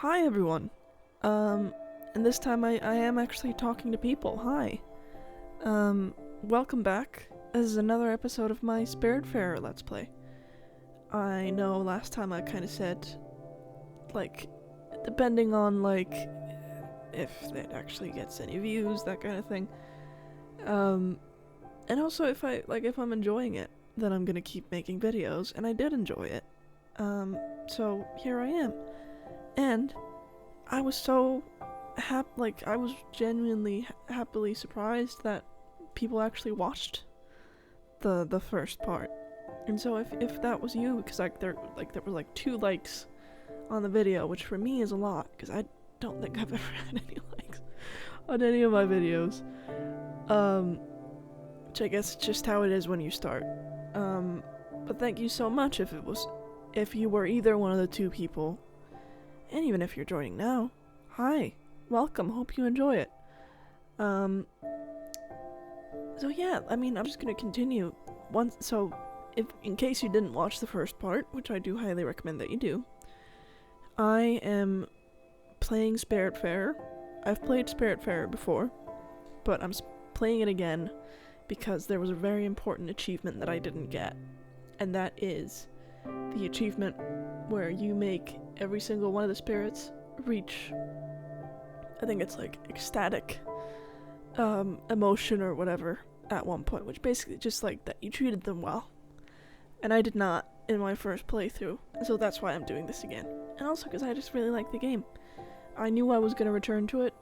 Hi everyone. And this time I am actually talking to people. Hi. Welcome back. This is another episode of my Spiritfarer Let's Play. I know last time I kind of said, like, depending on, like, if it actually gets any views, that kind of thing. And also if I'm enjoying it, then I'm gonna keep making videos, and I did enjoy it. So here I am. And I was so I was genuinely happily surprised that people actually watched the first part. And so if that was you, because there were like 2 likes on the video, which for me is a lot, because I don't think I've ever had any likes on any of my videos. Which I guess is just how it is when you start. But thank you so much if you were either one of the 2 people. And even if you're joining now, hi, welcome, hope you enjoy it. So yeah, I mean, I'm just gonna continue. If in case you didn't watch the first part, which I do highly recommend that you do, I am playing Spiritfarer. I've played Spiritfarer before, but I'm playing it again because there was a very important achievement that I didn't get, and that is the achievement where you make every single one of the spirits reach, I think it's like ecstatic emotion or whatever at one point, which basically just like that you treated them well. And I did not in my first playthrough, so that's why I'm doing this again. And also because I just really like the game. I knew I was going to return to it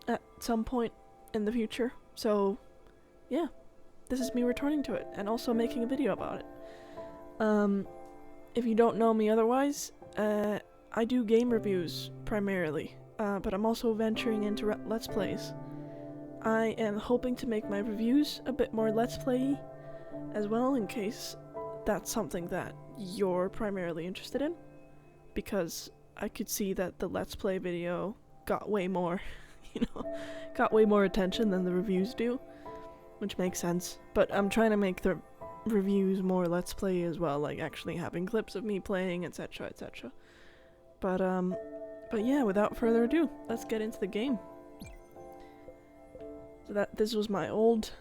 at some point in the future, so yeah, this is me returning to it and also making a video about it. If you don't know me otherwise, I do game reviews primarily, but I'm also venturing into Let's Plays. I am hoping to make my reviews a bit more Let's Play-y as well, in case that's something that you're primarily interested in, because I could see that the Let's Play video got way more, got way more attention than the reviews do, which makes sense, but I'm trying to make the reviews more Let's Play as well, like actually having clips of me playing, etc, etc. But yeah, without further ado, let's get into the game. So this was my old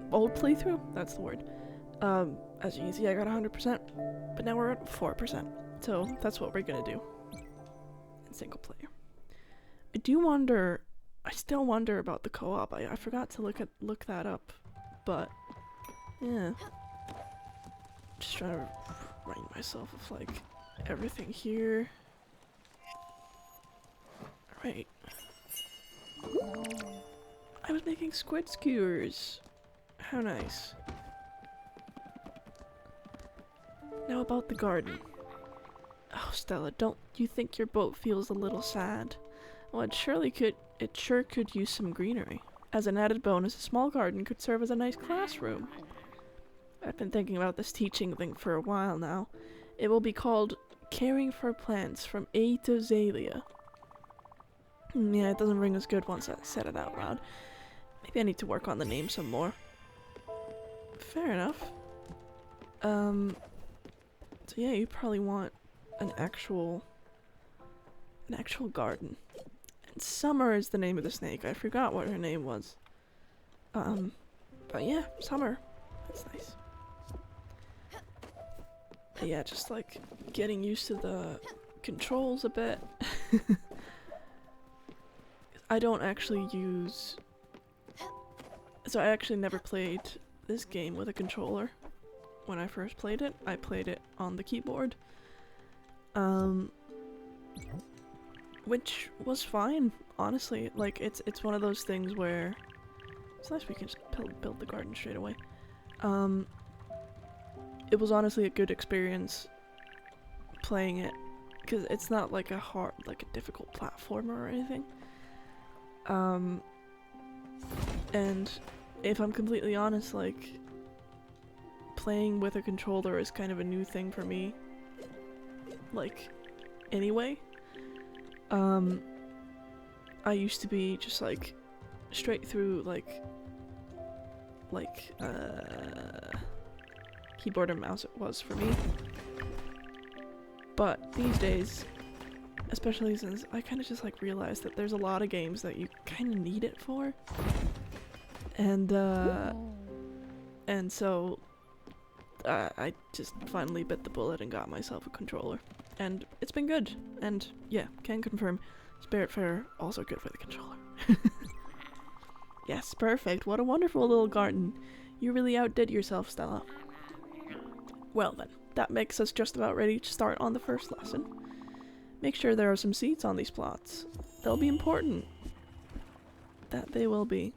playthrough, that's the word. As you can see, I got 100%, but now we're at 4%, so that's what we're gonna do in single player. I still wonder about the co-op. I forgot to look that up, but yeah. Just trying to remind myself of like everything here. Alright. I was making squid skewers. How nice. Now about the garden. Oh, Stella, don't you think your boat feels a little sad? Well, it sure could use some greenery. As an added bonus, a small garden could serve as a nice classroom. I've been thinking about this teaching thing for a while now. It will be called Caring for Plants from A to Zalia. Yeah, it doesn't ring as good once I said it out loud. Maybe I need to work on the name some more. Fair enough. So yeah, you probably want an actual garden. And Summer is the name of the snake. I forgot what her name was. But yeah, Summer. That's nice. But yeah, just like getting used to the controls a bit. I don't actually use... So I actually never played this game with a controller. When I first played it, I played it on the keyboard. Which was fine, honestly. Like, it's one of those things where... It's nice we can just build the garden straight away. It was honestly a good experience playing it, because it's not like a difficult platformer or anything. And if I'm completely honest, like, playing with a controller is kind of a new thing for me. Like, anyway. I used to be just like, straight through, keyboard and mouse it was for me. But these days, especially since I kind of just like realized that there's a lot of games that you kind of need it for. And so I just finally bit the bullet and got myself a controller. And it's been good. And yeah, can confirm, Spiritfarer also good for the controller. Yes, perfect. What a wonderful little garden. You really outdid yourself, Stella. Well then, that makes us just about ready to start on the first lesson. Make sure there are some seeds on these plots. They'll be important. That they will be.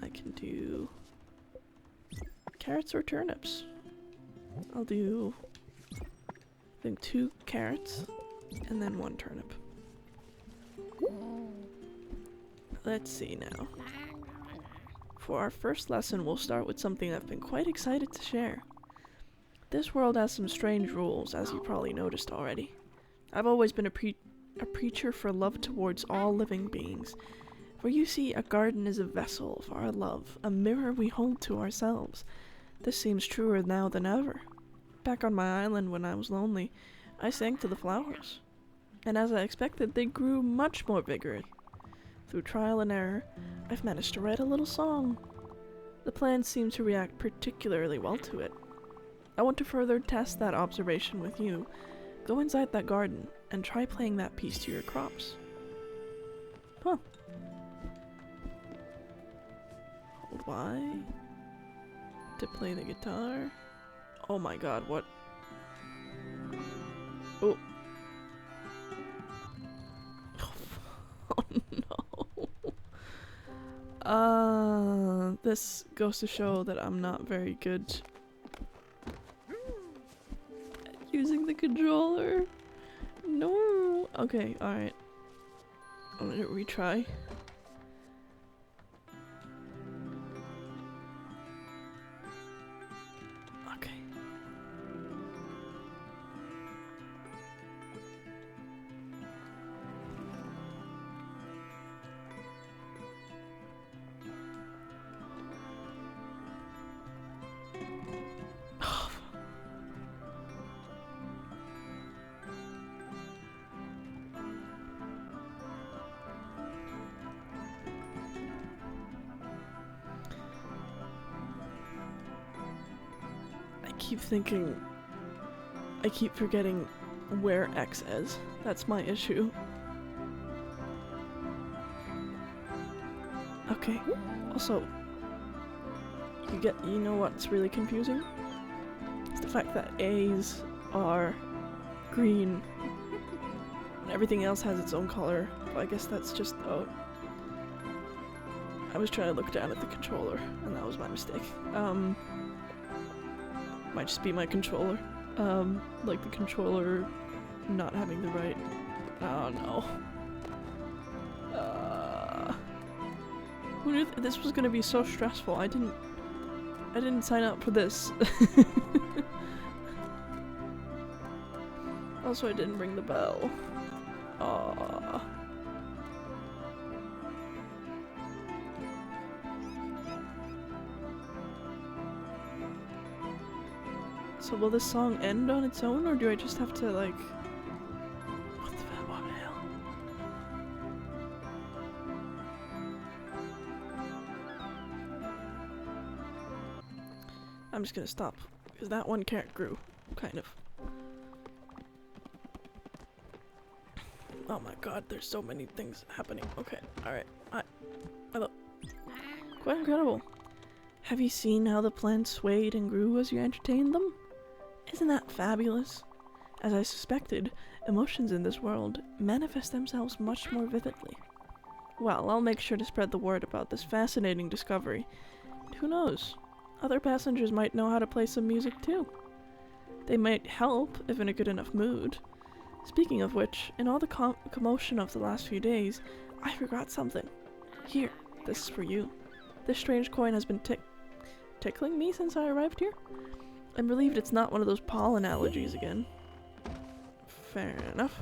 I can do carrots or turnips. I'll do, I think, 2 carrots and then 1 turnip. Let's see now. For our first lesson, we'll start with something I've been quite excited to share. This world has some strange rules, as you probably noticed already. I've always been a preacher for love towards all living beings. For you see, a garden is a vessel for our love, a mirror we hold to ourselves. This seems truer now than ever. Back on my island when I was lonely, I sang to the flowers. And as I expected, they grew much more vigorous. Through trial and error, I've managed to write a little song. The plants seem to react particularly well to it. I want to further test that observation with you. Go inside that garden and try playing that piece to your crops. Huh. Hold Y to play the guitar. Oh my god, what? Oh. Oh no. This goes to show that I'm not very good at using the controller. No. Okay, alright. I'm gonna retry. Okay. I keep forgetting where X is. That's my issue. Okay. Also, you know what's really confusing? It's the fact that A's are green and everything else has its own color. But I guess that's just, oh. I was trying to look down at the controller and that was my mistake. Might just be my controller. Like the controller not having the right... Oh no. Who knew this was gonna be so stressful? I didn't sign up for this. Also, I didn't ring the bell. Aww. So will this song end on its own, or do I just have to, like... What the hell? I'm just gonna stop, because that one carrot grew, kind of. Oh my god, there's so many things happening. Okay, alright. Hello. Quite incredible. Have you seen how the plants swayed and grew as you entertained them? Isn't that fabulous? As I suspected, emotions in this world manifest themselves much more vividly. Well, I'll make sure to spread the word about this fascinating discovery. And who knows? Other passengers might know how to play some music too. They might help if in a good enough mood. Speaking of which, in all the commotion of the last few days, I forgot something. Here, this is for you. This strange coin has been tickling me since I arrived here. I'm relieved it's not one of those pollen allergies again. Fair enough.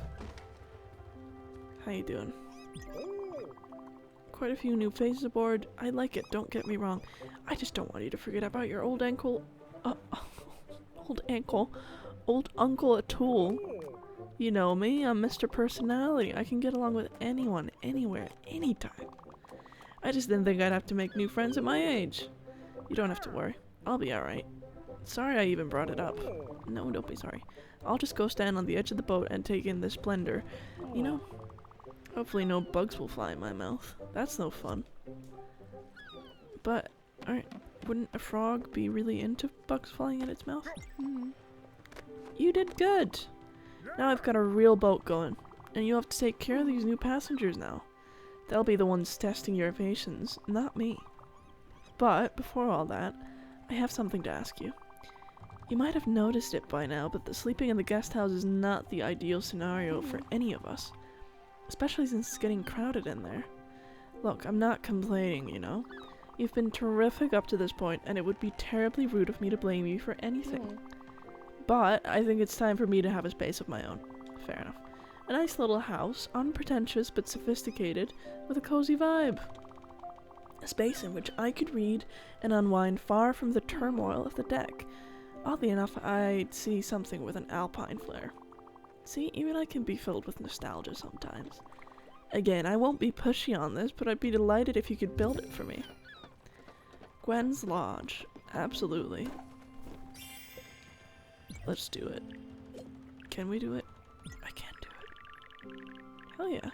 How you doing? quite a few new faces aboard. I like it, don't get me wrong. I just don't want you to forget about your old ankle. Old Uncle Atul. You know me, I'm Mr. Personality. I can get along with anyone, anywhere, anytime. I just didn't think I'd have to make new friends at my age. You don't have to worry. I'll be alright. Sorry I even brought it up. No, don't be sorry. I'll just go stand on the edge of the boat and take in the splendor. You know, hopefully no bugs will fly in my mouth. That's no fun. But, alright, wouldn't a frog be really into bugs flying in its mouth? You did good! Now I've got a real boat going, and you have to take care of these new passengers now. They'll be the ones testing your patience, not me. But, before all that, I have something to ask you. You might have noticed it by now, but the sleeping in the guest house is not the ideal scenario for any of us. Especially since it's getting crowded in there. Look, I'm not complaining, you know. You've been terrific up to this point, and it would be terribly rude of me to blame you for anything. But I think it's time for me to have a space of my own. Fair enough. A nice little house, unpretentious but sophisticated, with a cozy vibe. A space in which I could read and unwind far from the turmoil of the deck. Oddly enough, I'd see something with an alpine flair. See, even I can be filled with nostalgia sometimes. Again, I won't be pushy on this, but I'd be delighted if you could build it for me. Gwen's Lodge. Absolutely. Let's do it. Can we do it? I can do it. Hell yeah.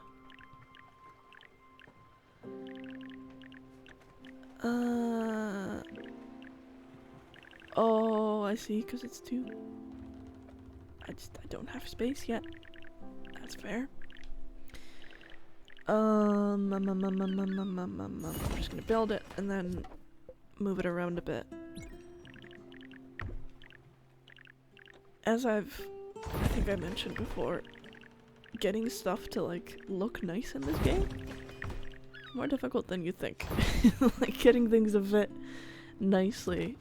Oh, I see, because it's 2. I don't have space yet. That's fair. I'm just gonna build it and then move it around a bit. As I think I mentioned before, getting stuff to like look nice in this game, more difficult than you think. Like getting things to fit nicely,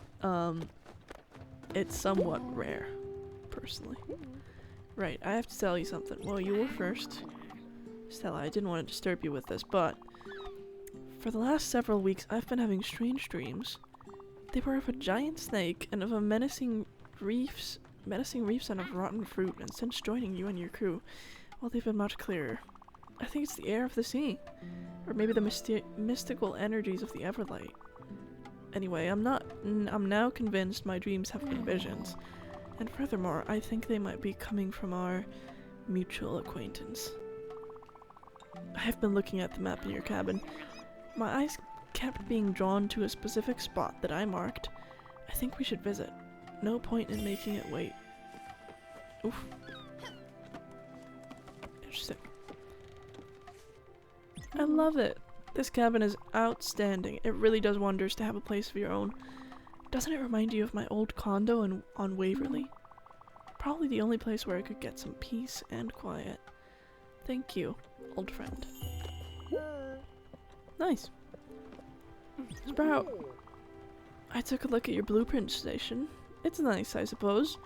it's somewhat rare, personally. Right, I have to tell you something. Well, you were first. Stella, I didn't want to disturb you with this, but for the last several weeks I've been having strange dreams. They were of a giant snake and of a menacing reefs and of rotten fruit, and since joining you and your crew, well, they've been much clearer. I think it's the air of the sea, or maybe the mystical energies of the Everlight. Anyway, I'm now convinced my dreams have been visions, and furthermore, I think they might be coming from our mutual acquaintance. I have been looking at the map in your cabin. My eyes kept being drawn to a specific spot that I marked. I think we should visit. No point in making it wait. Oof. Interesting. I love it. This cabin is outstanding. It really does wonders to have a place of your own. Doesn't it remind you of my old condo on Waverly? Probably the only place where I could get some peace and quiet. Thank you, old friend. Nice. Sprout. I took a look at your blueprint station. It's nice, I suppose.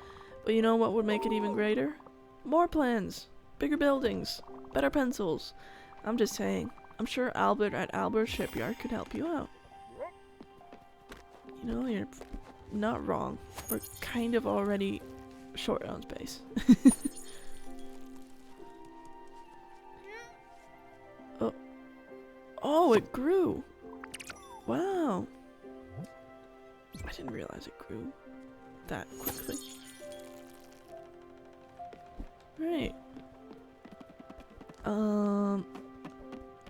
But you know what would make it even greater? More plans. Bigger buildings. Better pencils. I'm just saying. I'm sure Albert at Albert's shipyard could help you out. You know, you're not wrong. We're kind of already short on space. Oh. Oh, it grew. Wow. I didn't realize it grew that quickly. Right.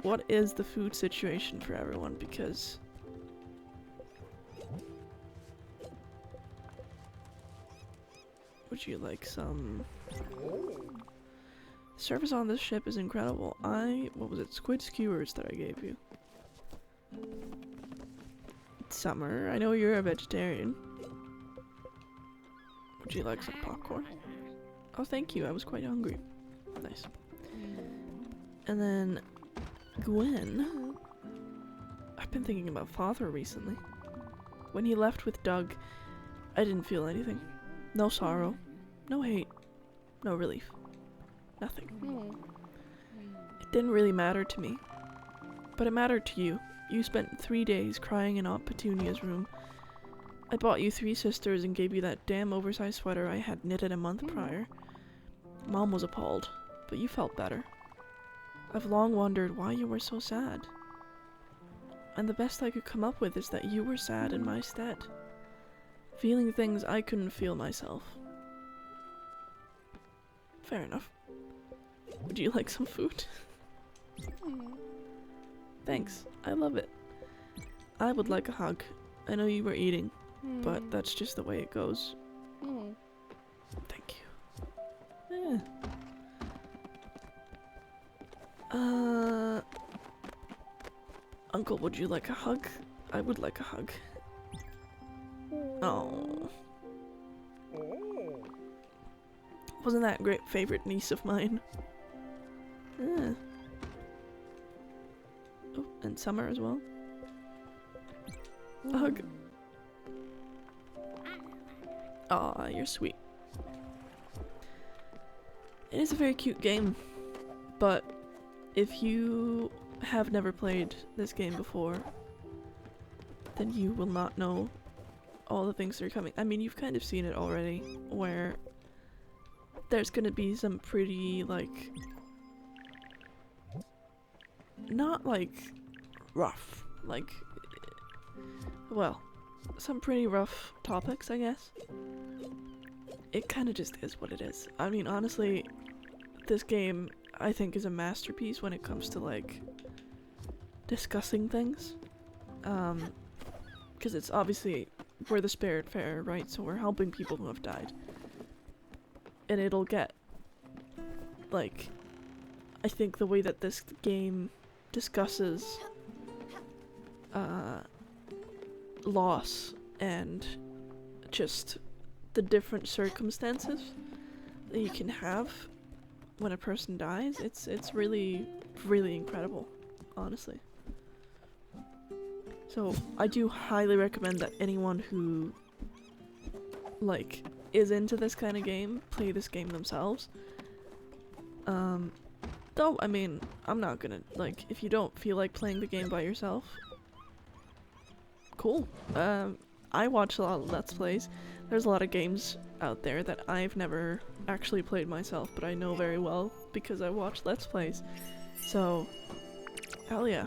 What is the food situation for everyone? Because would you like some? Service on this ship is incredible. What was it? Squid skewers that I gave you. Summer, I know you're a vegetarian. Would you like some popcorn? Oh, thank you. I was quite hungry. Nice. And then Gwen. I've been thinking about Father recently. When he left with Doug, I didn't feel anything. No sorrow. No hate. No relief. Nothing. It didn't really matter to me. But it mattered to you. You spent 3 days crying in Aunt Petunia's room. I bought you 3 sisters and gave you that damn oversized sweater I had knitted a month prior. Mom was appalled, but you felt better. I've long wondered why you were so sad. And the best I could come up with is that you were sad in my stead. Feeling things I couldn't feel myself. Fair enough. Would you like some food? Thanks, I love it. I would like a hug. I know you were eating, but that's just the way it goes. Thank you. Uncle, would you like a hug? I would like a hug. Oh. Wasn't that a great favorite niece of mine? Oh, and Summer as well. A hug. Aw, you're sweet. It is a very cute game, but if you have never played this game before, then you will not know all the things that are coming. I mean, you've kind of seen it already, where there's gonna be some pretty, like, not like rough, like, well, some pretty rough topics, I guess. It kind of just is what it is. I mean, honestly, this game, I think, is a masterpiece when it comes to, like, discussing things. Because it's obviously, we're the Spiritfarer, right? So we're helping people who have died. And it'll get, like, I think the way that this game discusses loss and just the different circumstances that you can have when a person dies, it's really, really incredible, honestly. So I do highly recommend that anyone who, like, is into this kind of game, play this game themselves. Though, I mean, I'm not gonna, like, if you don't feel like playing the game by yourself, cool. I watch a lot of Let's Plays. There's a lot of games out there that I've never actually played myself, but I know very well because I watch Let's Plays. So, hell yeah.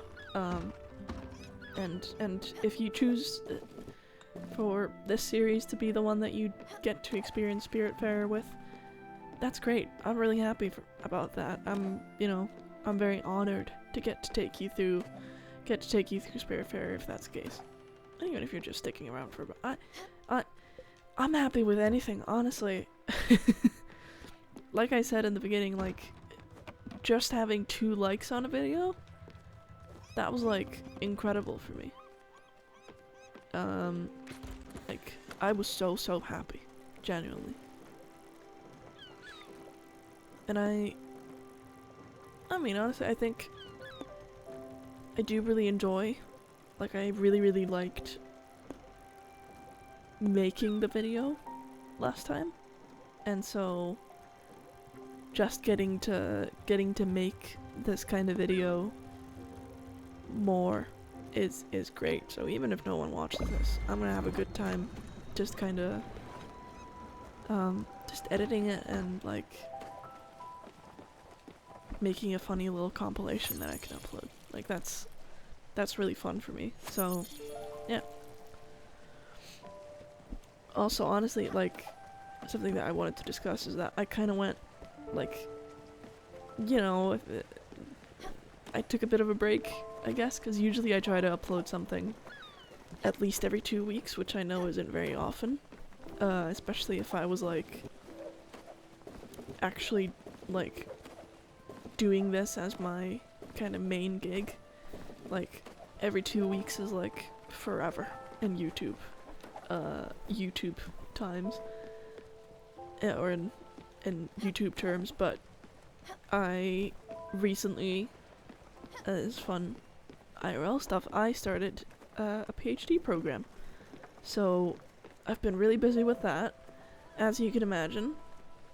And if you choose for this series to be the one that you get to experience Spiritfarer with, that's great. I'm really happy about that. I'm very honored to get to take you through Spiritfarer if that's the case. And even if you're just sticking around for I'm happy with anything, honestly. Like I said in the beginning, like, just having 2 likes on a video, that was, like, incredible for me. Like, I was so happy, genuinely. And I mean, honestly, I think I do really enjoy, like, I really liked making the video last time, and so just getting to make this kind of video more is great. So even if no one watches this, I'm gonna have a good time just kind of just editing it and, like, making a funny little compilation that I can upload. Like, that's really fun for me. So yeah. Also, honestly, like, something that I wanted to discuss is that I kind of went, like, you know, I took a bit of a break, I guess, because usually I try to upload something at least every 2 weeks, which I know isn't very often, especially if I was, like, actually, like, doing this as my kind of main gig. Like, every 2 weeks is, like, forever in YouTube times, or in YouTube terms. But I recently, as fun IRL stuff, I started a PhD program, so I've been really busy with that. As you can imagine,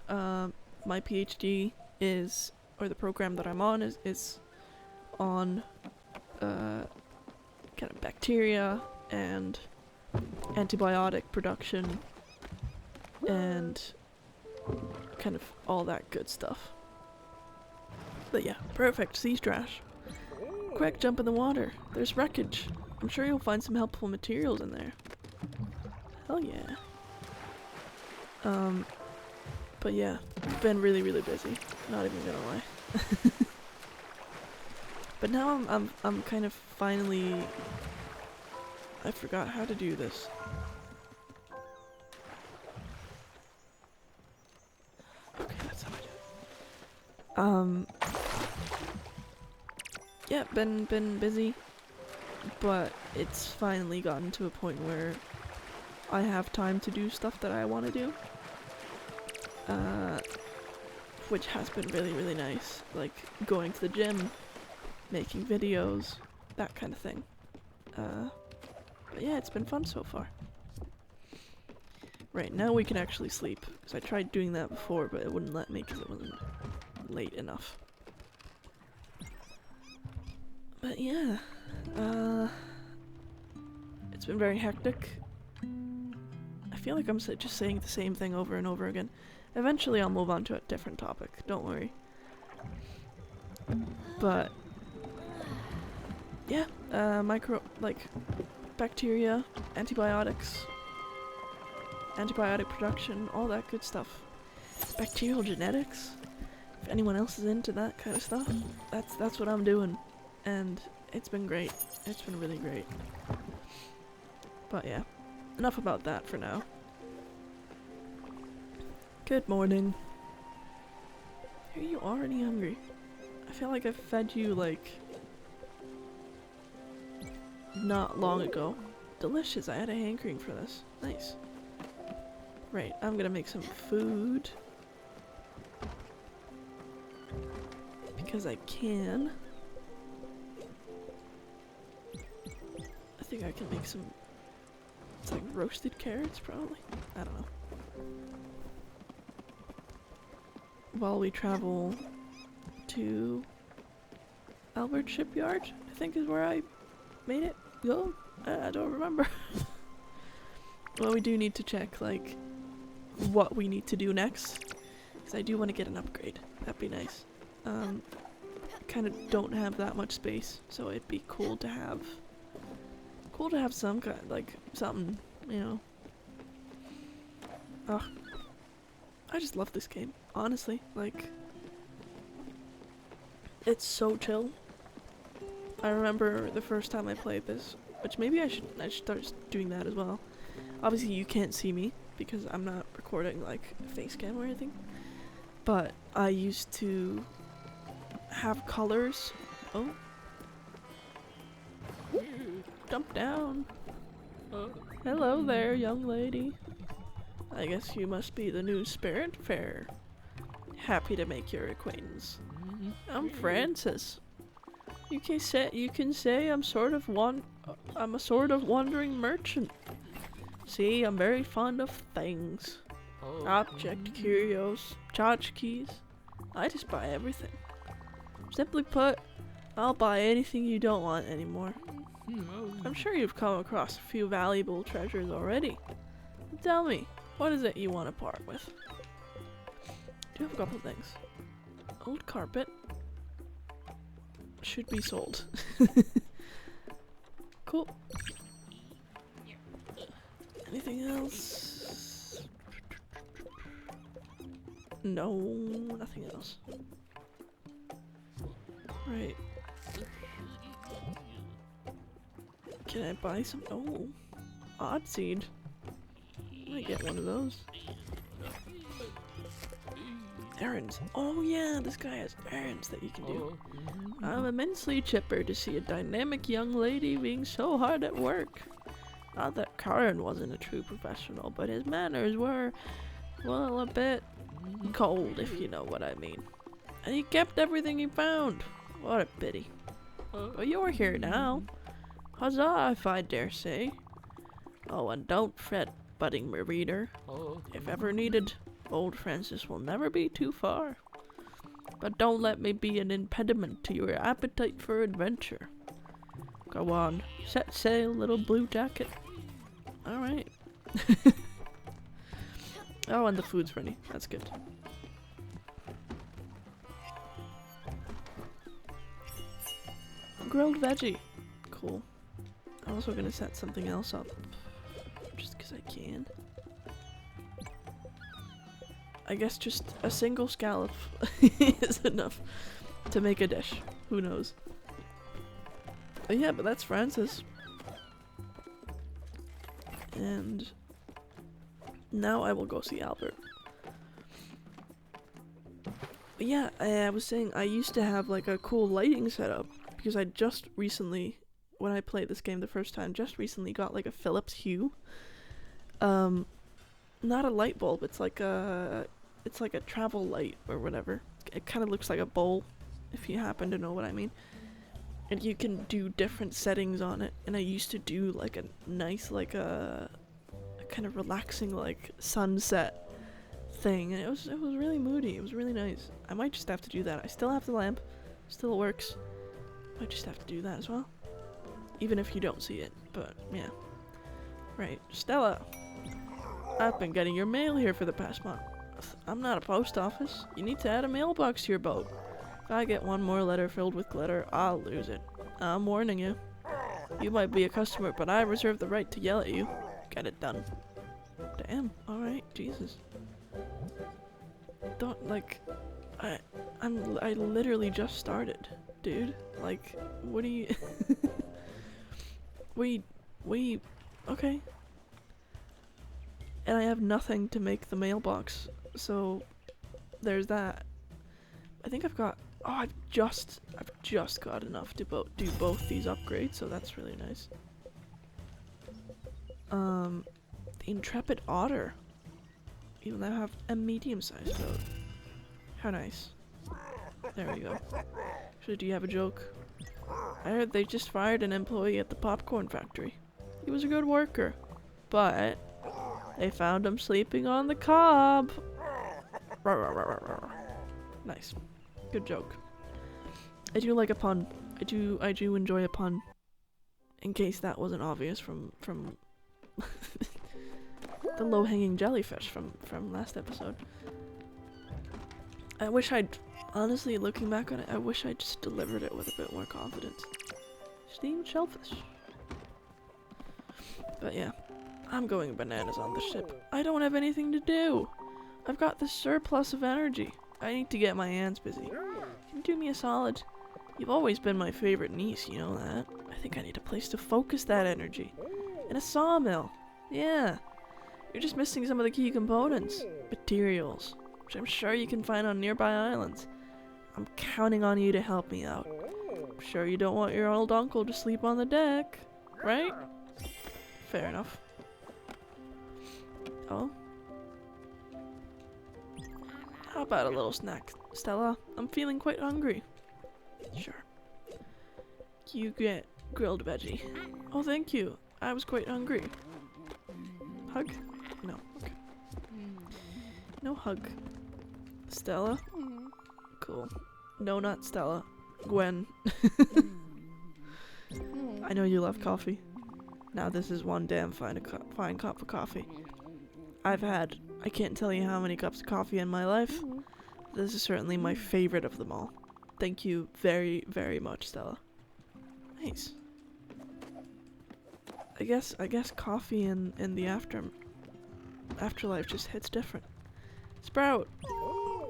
my PhD is, or the program that I'm on is on kind of bacteria and antibiotic production and kind of all that good stuff. But yeah, perfect. Sea trash. Quick, jump in the water. There's wreckage. I'm sure you'll find some helpful materials in there. Hell yeah. But yeah, been really, really busy. Not even gonna lie. But now I'm kind of finally. I forgot how to do this. Okay, that's how I do it. Yeah, been busy, but it's finally gotten to a point where I have time to do stuff that I want to do. Which has been really, really nice. Like going to the gym, making videos, that kind of thing. But yeah, it's been fun so far. Right, now we can actually sleep. Because I tried doing that before, but it wouldn't let me because it wasn't late enough. But yeah, it's been very hectic. I feel like I'm just saying the same thing over and over again. Eventually I'll move on to a different topic, don't worry. But yeah, bacteria, antibiotics, antibiotic production, all that good stuff. Bacterial genetics. If anyone else is into that kind of stuff, that's what I'm doing. And it's been great. It's been really great. But yeah, enough about that for now. Good morning. Are you already hungry? I feel like I fed you like not long ago. Delicious. I had a hankering for this. Nice. Right, I'm gonna make some food. Because I can. I think I can make some, it's like roasted carrots probably? I don't know. While we travel to Albert Shipyard, I think is where I made it go. I don't remember. Well, we do need to check like what we need to do next, because I do want to get an upgrade. That'd be nice. Kind of don't have that much space, so it'd be cool to have some kind, like something, you know. Ugh. I just love this game, honestly. Like, it's so chill. I remember the first time I played this, which maybe I should start doing that as well. Obviously you can't see me because I'm not recording like a face cam or anything. But I used to have colors. Oh. Jump down. Hello there, young lady. I guess you must be the new Spiritfarer. Happy to make your acquaintance. I'm Francis. You can say I'm a sort of wandering merchant. See, I'm very fond of things. Object curios, tchotchkes. I just buy everything. Simply put, I'll buy anything you don't want anymore. I'm sure you've come across a few valuable treasures already. Tell me, what is it you want to part with? Do have a couple things. Old carpet. Should be sold. Cool. Anything else? No, nothing else. Right. Can I buy some? Oh, odd seed. I might get one of those. Errands. Oh yeah, this guy has errands that you can do. I'm immensely chipper to see a dynamic young lady being so hard at work. Not that Karen wasn't a true professional, but his manners were, well, a bit cold, if you know what I mean. And he kept everything he found. What a pity. But you're here now. Huzzah, if I dare say. Oh, and don't fret, budding reader. If ever needed, old Francis will never be too far. But don't let me be an impediment to your appetite for adventure. Go on. Set sail, little blue jacket. Alright. Oh, and the food's ready. That's good. Grilled veggie. Cool. I'm also gonna set something else up. Just because I can. I guess just a single scallop is enough to make a dish. Who knows? But yeah, but that's Francis. And now I will go see Albert. But yeah, I was saying I used to have like a cool lighting setup because I just recently, when I played this game the first time, just recently got like a Philips Hue. Not a light bulb, it's like a travel light or whatever. It kind of looks like a bowl, if you happen to know what I mean. And you can do different settings on it. And I used to do like a nice, like a kind of relaxing, like sunset thing. And it was really moody. It was really nice. I might just have to do that. I still have the lamp, still works. Might just have to do that as well. Even if you don't see it, but yeah. Right, Stella. I've been getting your mail here for the past month. I'm not a post office. You need to add a mailbox to your boat. If I get one more letter filled with glitter, I'll lose it. I'm warning you. You might be a customer, but I reserve the right to yell at you. Get it done. Damn, alright, Jesus. Don't, like, I literally just started, dude. Like, what do you... we, okay. And I have nothing to make the mailbox, so there's that. I think I've got, oh, I've just got enough to do both these upgrades, so that's really nice. The Intrepid Otter. Even though I have a medium-sized boat. How nice. There we go. Actually, do you have a joke? I heard they just fired an employee at the popcorn factory. He was a good worker, but they found him sleeping on the cob. Nice. Good joke. I do like a pun. I do enjoy a pun. In case that wasn't obvious from the low-hanging jellyfish from last episode. I wish I'd, honestly, looking back on it, I wish I just delivered it with a bit more confidence. Steamed shellfish. But yeah, I'm going bananas on the ship. I don't have anything to do. I've got this surplus of energy. I need to get my hands busy. Can you do me a solid? You've always been my favorite niece, you know that. I think I need a place to focus that energy. And a sawmill. Yeah. You're just missing some of the key components. Materials. Which I'm sure you can find on nearby islands. I'm counting on you to help me out. I'm sure you don't want your old uncle to sleep on the deck, right? Fair enough. Oh? How about a little snack, Stella? I'm feeling quite hungry. Sure. You get grilled veggie. Oh, thank you. I was quite hungry. Hug? No. Okay. No hug. Stella? Cool. No, not Stella. Gwen. I know you love coffee. Now this is one damn fine cup of coffee. I've had, I can't tell you how many cups of coffee in my life. This is certainly my favorite of them all. Thank you very, very much, Stella. Nice. I guess coffee in the afterlife just hits different. Sprout!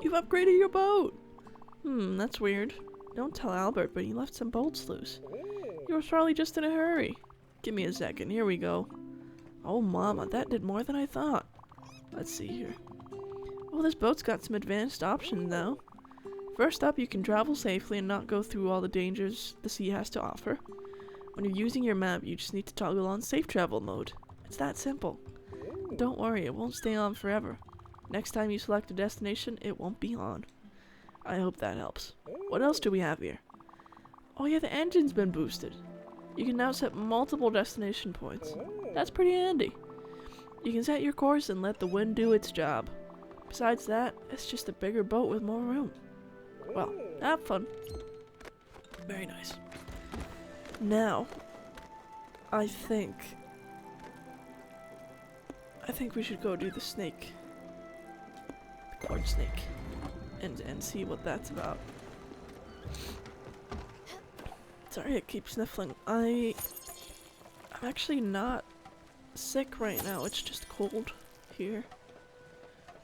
You've upgraded your boat! That's weird. Don't tell Albert, but he left some bolts loose. You were probably just in a hurry. Give me a second, here we go. Oh mama, that did more than I thought. Let's see here. Oh, this boat's got some advanced options now. First up, you can travel safely and not go through all the dangers the sea has to offer. When you're using your map, you just need to toggle on safe travel mode. It's that simple. Don't worry, it won't stay on forever. Next time you select a destination, it won't be on. I hope that helps. What else do we have here? Oh yeah, the engine's been boosted. You can now set multiple destination points. That's pretty handy. You can set your course and let the wind do its job. Besides that, it's just a bigger boat with more room. Well, have fun. Very nice. Now, I think we should go do the snake. The quartz snake. And see what that's about. Sorry, I keep sniffling. I'm actually not sick right now, it's just cold here.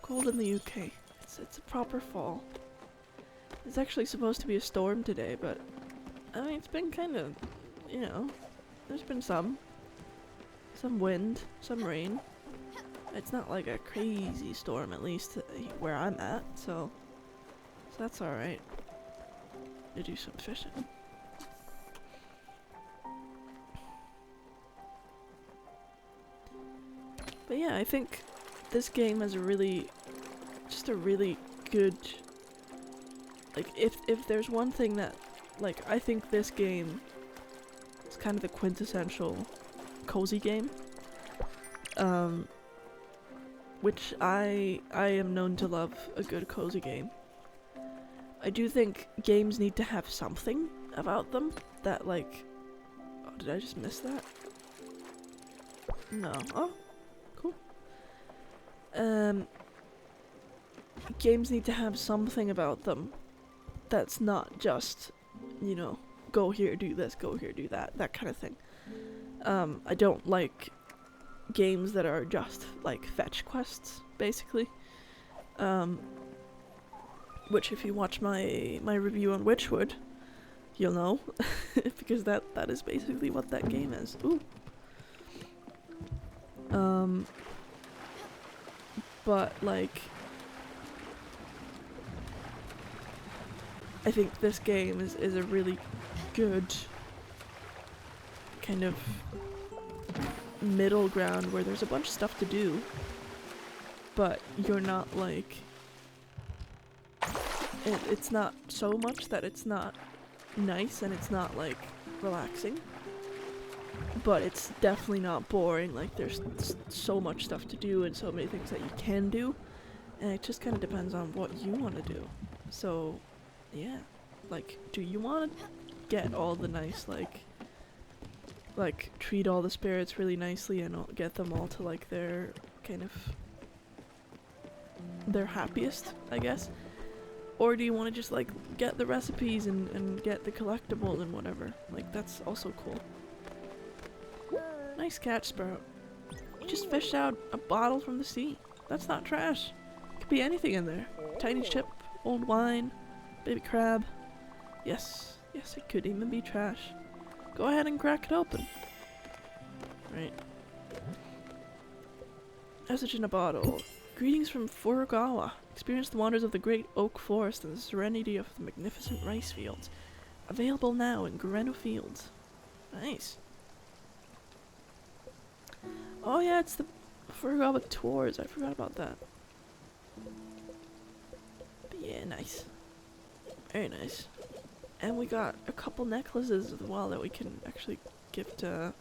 Cold in the UK. It's a proper fall. It's actually supposed to be a storm today, but I mean it's been kind of, you know, there's been some wind, some rain. It's not like a crazy storm, at least where I'm at, so that's alright. To do some fishing. But yeah, I think this game has just a really good, like, if there's one thing that, like, I think this game is kind of the quintessential cozy game. Which I am known to love a good cozy game. I do think games need to have something about them that, like, oh, did I just miss that? No. Oh, cool. Games need to have something about them that's not just, you know, go here, do this, go here, do that, that kind of thing. I don't like games that are just like fetch quests, basically. Which if you watch my review on Witchwood, you'll know, because that is basically what that game is. Ooh. But like, I think this game is a really good kind of middle ground where there's a bunch of stuff to do, but you're not like, it's not so much that it's not nice and it's not like relaxing, but it's definitely not boring. Like there's so much stuff to do and so many things that you can do, and it just kind of depends on what you want to do. So yeah, like, do you want to get all the nice, like treat all the spirits really nicely and get them all to like their kind of their happiest, I guess? Or do you want to just like get the recipes and get the collectibles and whatever? Like that's also cool. Nice catch, Sprout. You just fished out a bottle from the sea. That's not trash. Could be anything in there. Tiny chip, old wine, baby crab. Yes, yes, it could even be trash. Go ahead and crack it open. Right. Message in a bottle. Greetings from Furugawa. Experience the wonders of the great oak forest and the serenity of the magnificent rice fields. Available now in Guareno Fields. Nice. Oh yeah, it's the Furugawa tours. I forgot about that. But yeah, nice. Very nice. And we got a couple necklaces as well that we can actually give to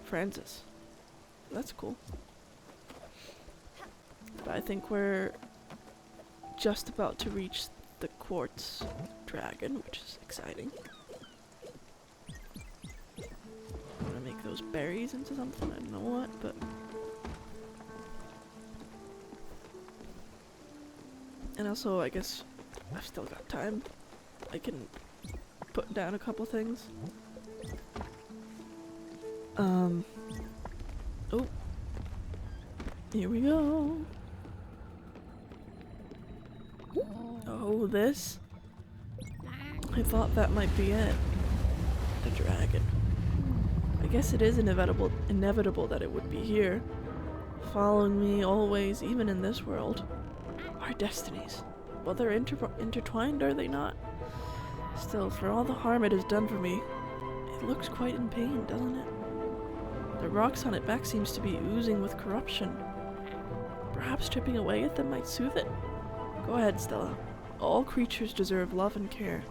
Francis. That's cool. But I think we're just about to reach the quartz dragon, which is exciting. I'm gonna make those berries into something, I don't know what, but... And also, I guess I've still got time. I can put down a couple things. Oh. Here we go. Oh, this? I thought that might be it. The dragon. I guess it is inevitable that it would be here. Following me always, even in this world. Our destinies. Well, they're intertwined, are they not? Still, for all the harm it has done for me, it looks quite in pain, doesn't it? The rocks on its back seems to be oozing with corruption. Perhaps chipping away at them might soothe it? Go ahead, Stella. All creatures deserve love and care.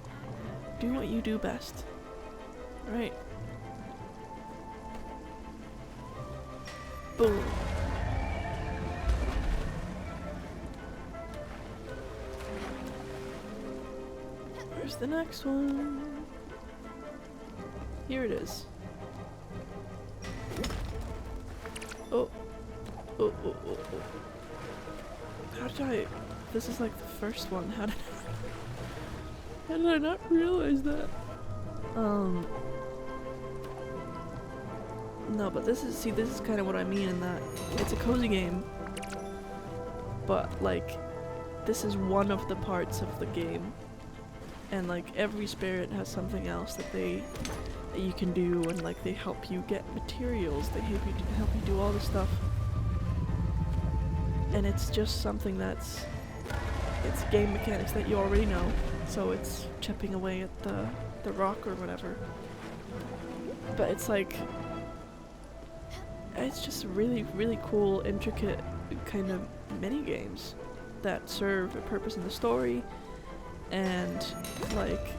Do what you do best. Right. Boom. Where's the next one? Here it is. Oh, oh, oh, oh. How did I... This is like the first one. How did I not realize that? No, but this is... See, this is kind of what I mean in that it's a cozy game. But, like, this is one of the parts of the game. And, like, every spirit has something else that you can do, and, like, they help you get materials. They help you do all this stuff. And it's just something it's game mechanics that you already know, so it's chipping away at the rock or whatever. But it's like, it's just really, really cool, intricate kind of mini games that serve a purpose in the story, and like,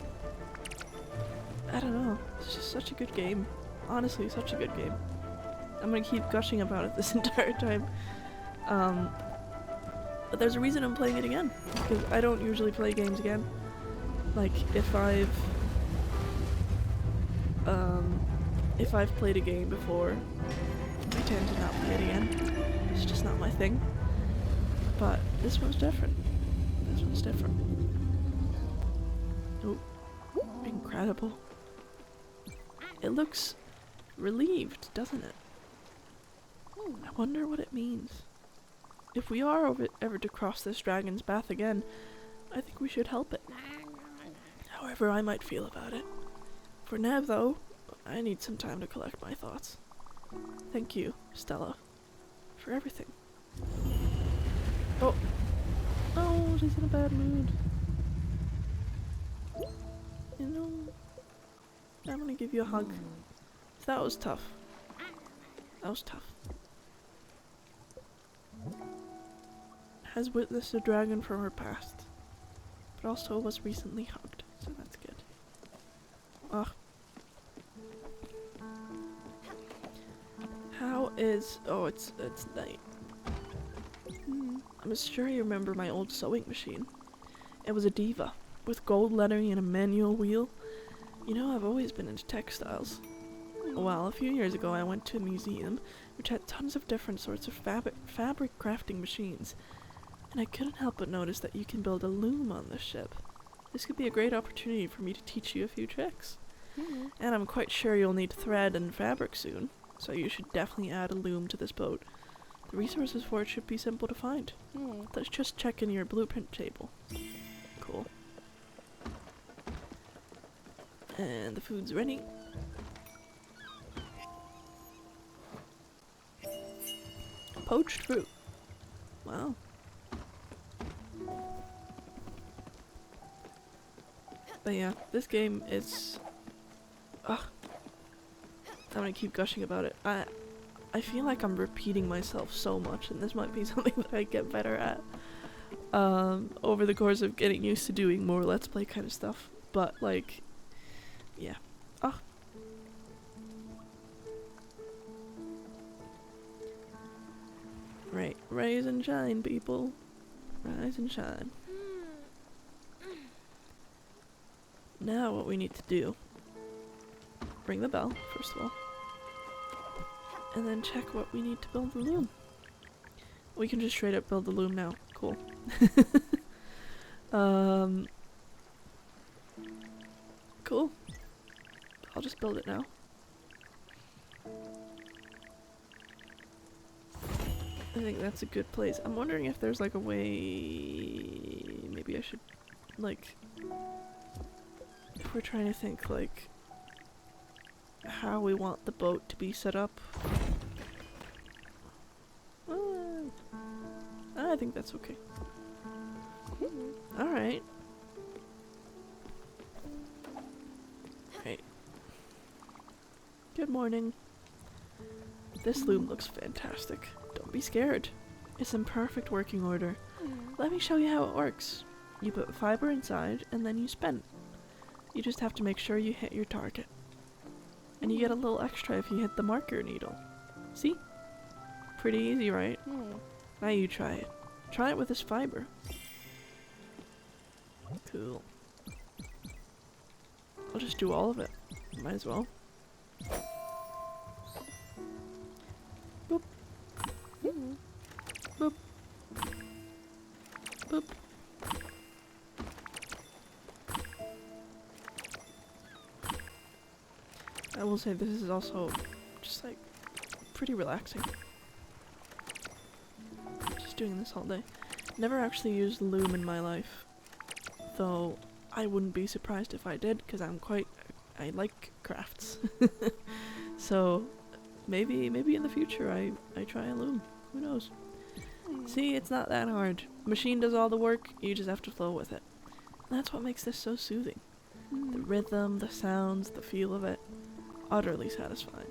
I don't know, it's just such a good game. Honestly, such a good game. I'm gonna keep gushing about it this entire time. But there's a reason I'm playing it again, because I don't usually play games again. Like, if I've played a game before, I tend to not play it again. It's just not my thing. But this one's different. This one's different. Oh, incredible. It looks relieved, doesn't it? I wonder what it means. If we are ever to cross this dragon's path again, I think we should help it. However I might feel about it. For now, though, I need some time to collect my thoughts. Thank you, Stella, for everything. Oh! Oh, she's in a bad mood. You know, I'm gonna give you a hug. That was tough. That was tough. Has witnessed a dragon from her past, but also was recently hugged, so that's good. Ugh. How is... Oh, it's night. I'm sure you remember my old sewing machine. It was a diva, with gold lettering and a manual wheel. You know, I've always been into textiles. Well, a few years ago I went to a museum which had tons of different sorts of fabric crafting machines, and I couldn't help but notice that you can build a loom on this ship. This could be a great opportunity for me to teach you a few tricks. And I'm quite sure you'll need thread and fabric soon, so you should definitely add a loom to this boat. The resources for it should be simple to find. Let's just check in your blueprint table. Cool. And the food's ready. Poached fruit. Wow. But yeah, this game is... Ugh. I'm gonna keep gushing about it. I feel like I'm repeating myself so much, and this might be something that I get better at over the course of getting used to doing more Let's Play kind of stuff. But, like, yeah. Ugh. Right, rise and shine, people. Rise and shine. Now what we need to do, ring the bell, first of all, and then check what we need to build the loom. We can just straight up build the loom now. Cool. Cool. I'll just build it now. I think that's a good place. I'm wondering if there's like a way... Maybe I should, like... If we're trying to think, like, how we want the boat to be set up. I think that's okay. Alright. Right. Good morning. This loom looks fantastic. Don't be scared. It's in perfect working order. Let me show you how it works. You put fiber inside, and then you spin. You just have to make sure you hit your target. And you get a little extra if you hit the marker needle. See? Pretty easy, right? Now you try it. Try it with this fiber. Cool. I'll just do all of it. Might as well. Boop. Boop. I will say this is also just like pretty relaxing. Just doing this all day. Never actually used loom in my life, though I wouldn't be surprised if I did, because I like crafts. So maybe in the future I try a loom. Who knows? See, it's not that hard. Machine does all the work, you just have to flow with it. And that's what makes this so soothing. The rhythm, the sounds, the feel of it. Utterly satisfying.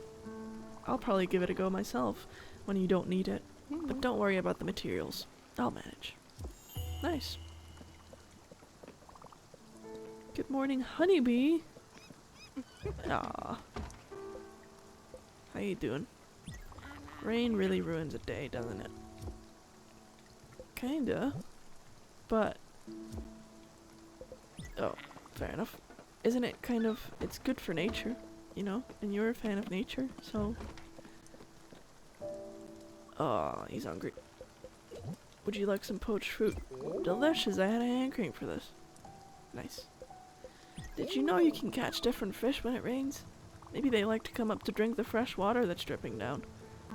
I'll probably give it a go myself when you don't need it. But don't worry about the materials. I'll manage. Nice. Good morning, honeybee. Aww. How you doing? Rain really ruins a day, doesn't it? Kinda. But... oh, fair enough. Isn't it kind of... it's good for nature, you know? And you're a fan of nature, so... oh, he's hungry. Would you like some poached fruit? Delicious, I had a hankering for this. Nice. Did you know you can catch different fish when it rains? Maybe they like to come up to drink the fresh water that's dripping down.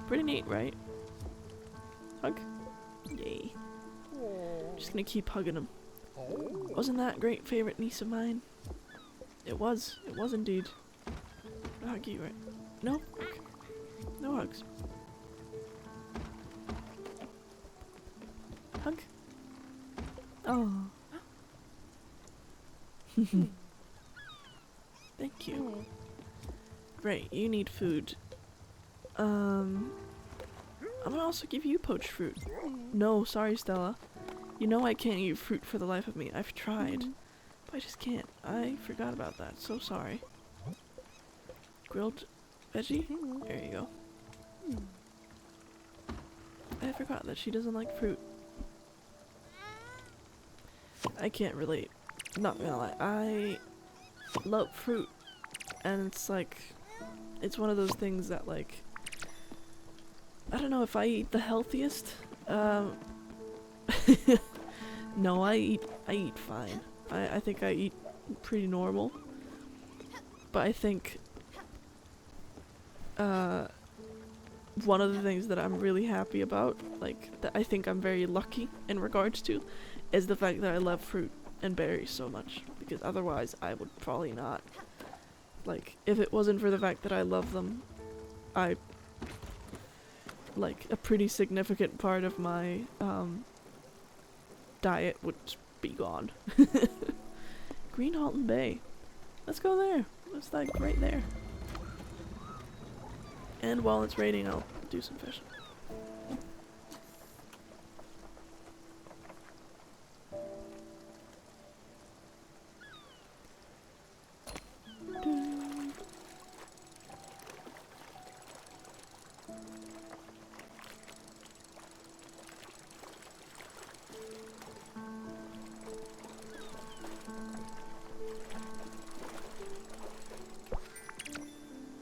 Pretty neat, right? Hug? Yay. Just gonna keep hugging him. Wasn't that a great favorite niece of mine? It was indeed. I'll hug you, right? No? Okay. No hugs. Hug? Oh. Thank you. Great, you need food. I'm gonna also give you poached fruit. No, sorry, Stella. You know I can't eat fruit for the life of me. I've tried. But I just can't. I forgot about that. So sorry. Grilled veggie? There you go. I forgot that she doesn't like fruit. I can't relate. Not gonna lie. I love fruit. And it's like... it's one of those things that like... I don't know if I eat the healthiest. No, I eat fine. I think I eat pretty normal. But I think one of the things that I'm really happy about, like that I think I'm very lucky in regards to, is the fact that I love fruit and berries so much. Because otherwise I would probably not. Like, if it wasn't for the fact that I love them, like, a pretty significant part of my, diet would be gone. Green Halton Bay. Let's go there. It's like right there. And while it's raining, I'll do some fishing.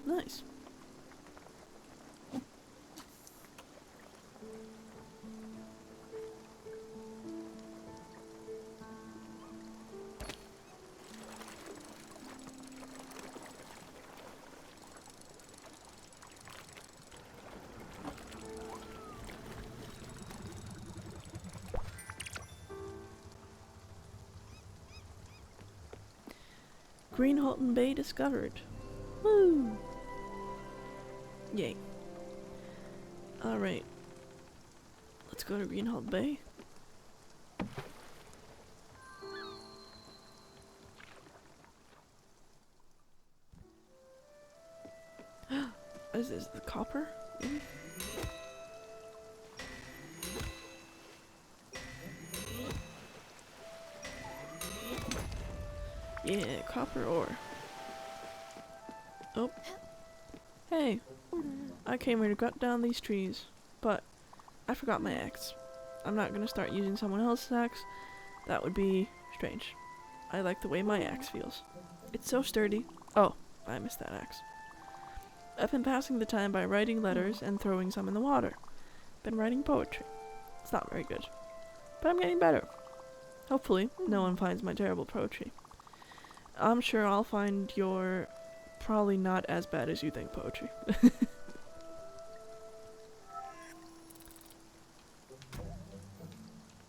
Nice. Green Halton Bay discovered. Woo! Yay. Alright. Let's go to Green Halton Bay. What is this? The copper? Maybe? Yeah, copper ore. Oh. Hey. I came here to cut down these trees, but I forgot my axe. I'm not gonna start using someone else's axe. That would be strange. I like the way my axe feels. It's so sturdy. Oh, I missed that axe. I've been passing the time by writing letters and throwing some in the water. Been writing poetry. It's not very good, but I'm getting better. Hopefully, no one finds my terrible poetry. I'm sure I'll find your probably not as bad as you think poetry.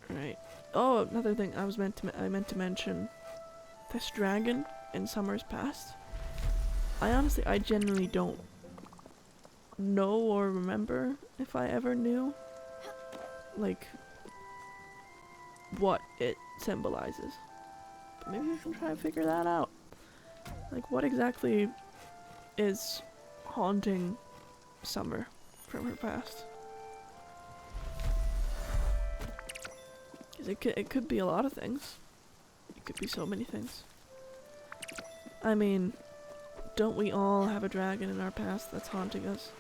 Right. Oh, another thing I meant to mention. This dragon in Summers Past. I genuinely don't know or remember if I ever knew, like, what it symbolizes. But maybe we can try to figure that out. Like, what exactly is haunting Summer from her past? Because it could be a lot of things. It could be so many things. I mean, don't we all have a dragon in our past that's haunting us?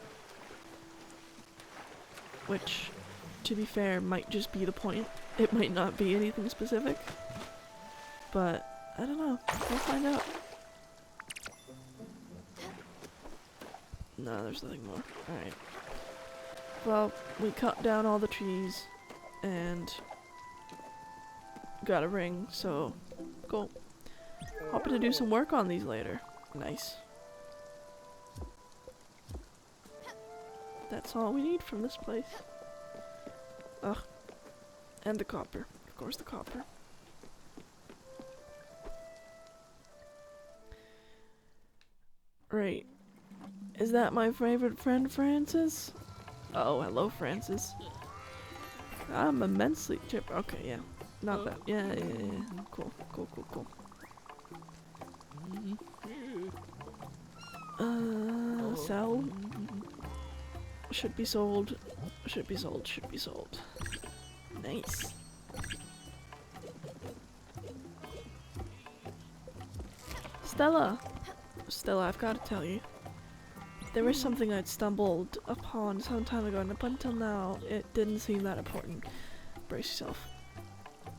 Which, to be fair, might just be the point. It might not be anything specific. But, I don't know. We'll find out. No, there's nothing more. Alright. Well, we cut down all the trees, and got a ring, so cool. Hoping to do some work on these later. Nice. That's all we need from this place. Ugh. And the copper. Of course the copper. Right. Is that my favorite friend, Francis? Oh, hello, Francis. I'm immensely chipper. Okay, yeah. Not that. Yeah. Cool. Sell. Should be sold. Should be sold. Nice. Stella, I've got to tell you. There was something I'd stumbled upon some time ago, and up until now, it didn't seem that important. Brace yourself.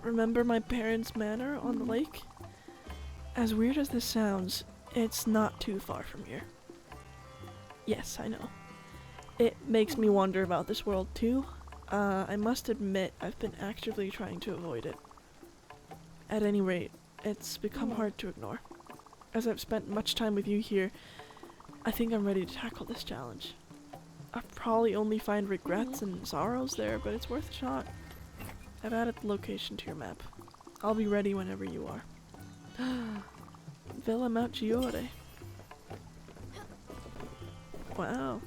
Remember my parents' manor on the lake? As weird as this sounds, it's not too far from here. Yes, I know. It makes me wonder about this world too. I must admit, I've been actively trying to avoid it. At any rate, it's become hard to ignore. As I've spent much time with you here, I think I'm ready to tackle this challenge. I'll probably only find regrets and sorrows there, but it's worth a shot. I've added the location to your map. I'll be ready whenever you are. Villa Maggiore. Wow.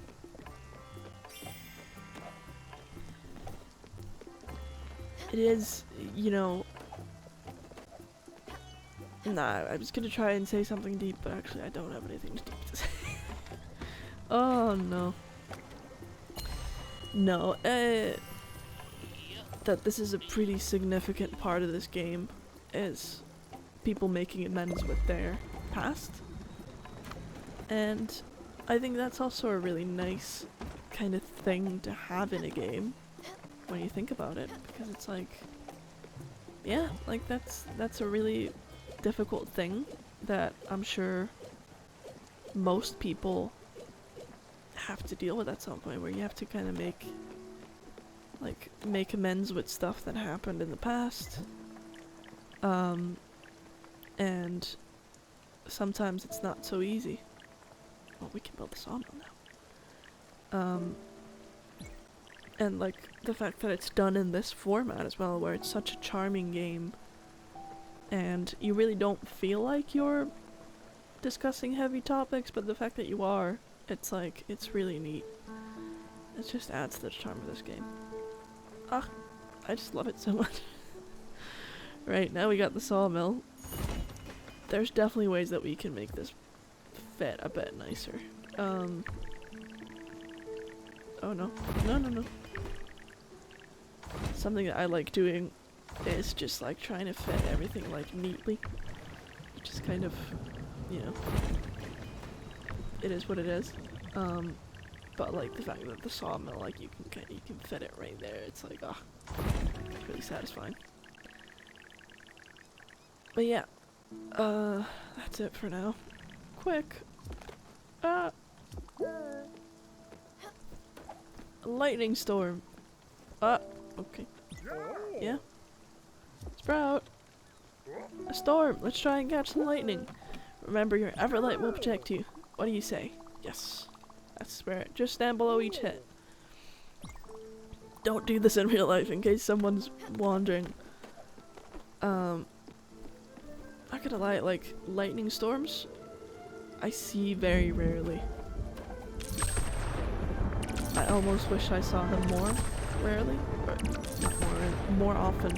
It is, you know... Nah, I was gonna try and say something deep, but actually I don't have anything deep to say. Oh no. No, that this is a pretty significant part of this game is people making amends with their past. And I think that's also a really nice kind of thing to have in a game when you think about it, because it's like, yeah, like that's a really difficult thing that I'm sure most people have to deal with at some point, where you have to kind of make amends with stuff that happened in the past. And sometimes it's not so easy. Well, we can build the sawmill now. And like the fact that it's done in this format as well, where it's such a charming game and you really don't feel like you're discussing heavy topics, but the fact that you are, it's like, it's really neat. It just adds to the charm of this game. Ah, I just love it so much. Right, now we got the sawmill. There's definitely ways that we can make this fit a bit nicer. Oh no. No. Something that I like doing is just like trying to fit everything like neatly. Just kind of, you know, it is what it is. But like the fact that the sawmill, like you can fit it right there. It's like, ah, it's really satisfying. But yeah, that's it for now. Quick. A lightning storm. Okay. Yeah. Sprout. A storm! Let's try and catch some lightning. Remember, your Everlight will protect you. What do you say? Yes. That's the spirit. Just stand below each hit. Don't do this in real life in case someone's wandering. Not gonna lie, like, lightning storms, I see very rarely. I almost wish I saw them more rarely, or not more often.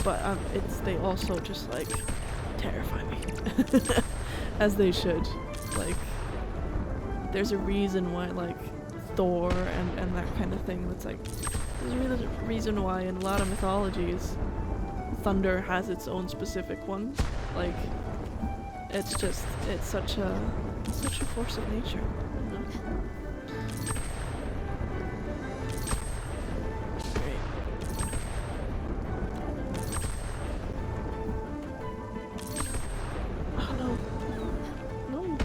But they also just like terrify me, as they should. Like, there's a reason why like Thor and that kind of thing. That's like, there's a reason why in a lot of mythologies, thunder has its own specific one. Like, it's such a force of nature. You know? Great. Oh no. No.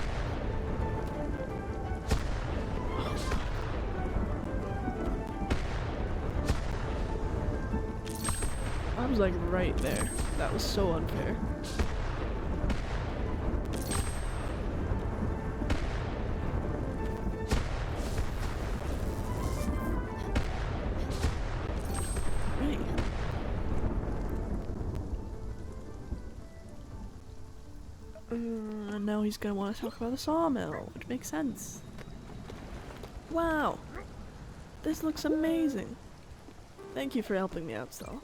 I was like right there. That was so unfair. And now he's gonna want to talk about the sawmill, which makes sense. Wow! This looks amazing! Thank you for helping me out, Stella.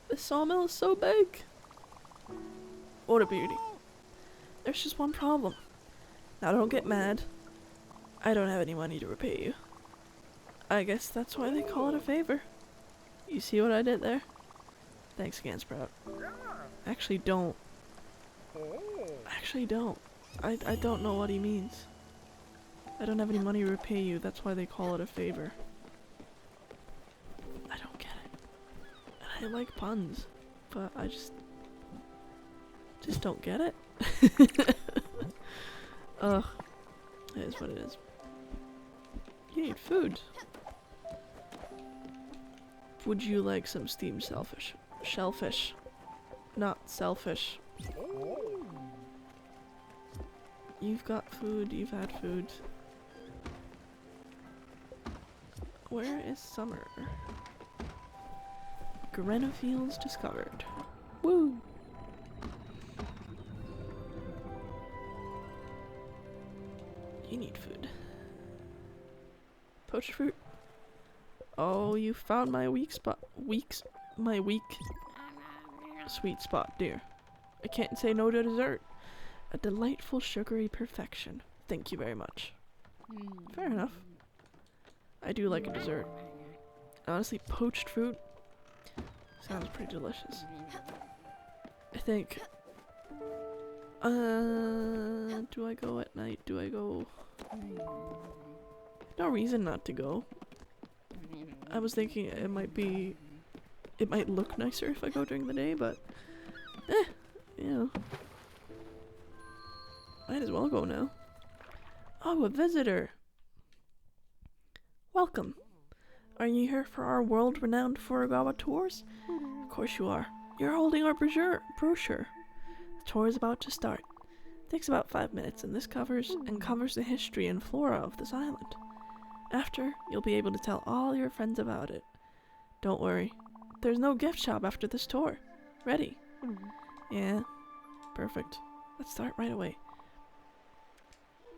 This sawmill is so big! What a beauty. There's just one problem. Now don't get mad. I don't have any money to repay you. I guess that's why they call it a favor. You see what I did there? Thanks again, Sprout. Actually don't. Actually don't. I don't know what he means. I don't have any money to repay you, that's why they call it a favor. I don't get it. And I like puns, but I just don't get it. Ugh. It is what it is. You need food. Would you like some steamed shellfish? Not selfish. You've got food, you've had food. Where is summer? Garena fields discovered. Woo! You need food. Poached fruit. Oh, you found my weak spot. My weak sweet spot, dear. I can't say no to dessert. A delightful sugary perfection. Thank you very much. Fair enough. I do like a dessert. Honestly, poached fruit sounds pretty delicious. I think. Do I go at night? Do I go? No reason not to go. I was thinking it might look nicer if I go during the day, but you know. Might as well go now. Oh, a visitor! Welcome. Are you here for our world-renowned Furugawa tours? Of course you are. You're holding our brochure. The tour is about to start. It takes about 5 minutes, and this covers the history and flora of this island. After, you'll be able to tell all your friends about it. Don't worry. There's no gift shop after this tour. Ready? Yeah. Perfect. Let's start right away.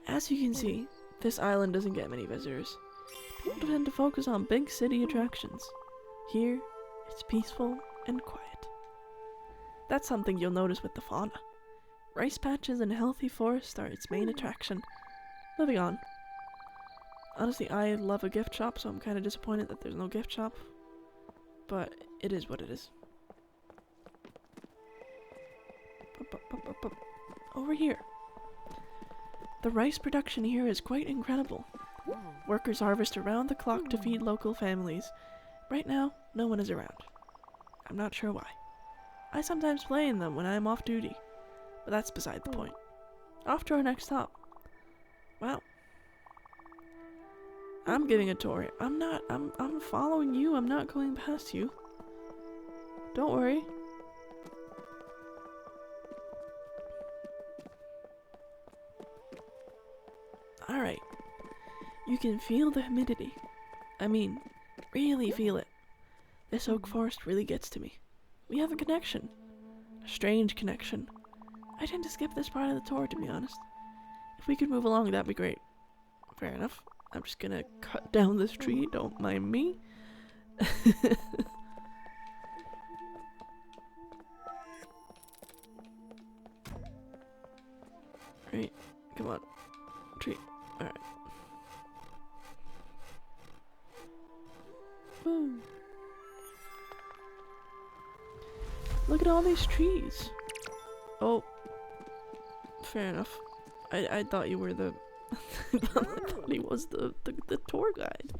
As you can see, this island doesn't get many visitors. People tend to focus on big city attractions. Here, it's peaceful and quiet. That's something you'll notice with the fauna. Rice patches and healthy forests are its main attraction. Moving on. Honestly, I love a gift shop, so I'm kind of disappointed that there's no gift shop. But it is what it is. Over here. The rice production here is quite incredible. Workers harvest around the clock to feed local families. Right now, no one is around. I'm not sure why. I sometimes play in them when I'm off duty, but that's beside the point. Off to our next stop. Wow. I'm giving a tour. I'm following you. I'm not going past you. Don't worry. Alright. You can feel the humidity. I mean, really feel it. This oak forest really gets to me. We have a connection. A strange connection. I tend to skip this part of the tour, to be honest. If we could move along, that'd be great. Fair enough. I'm just gonna cut down this tree, don't mind me. Right, come on. Tree. Alright. Woo. Look at all these trees. Oh. Fair enough. I thought you were the I thought he was the tour guide.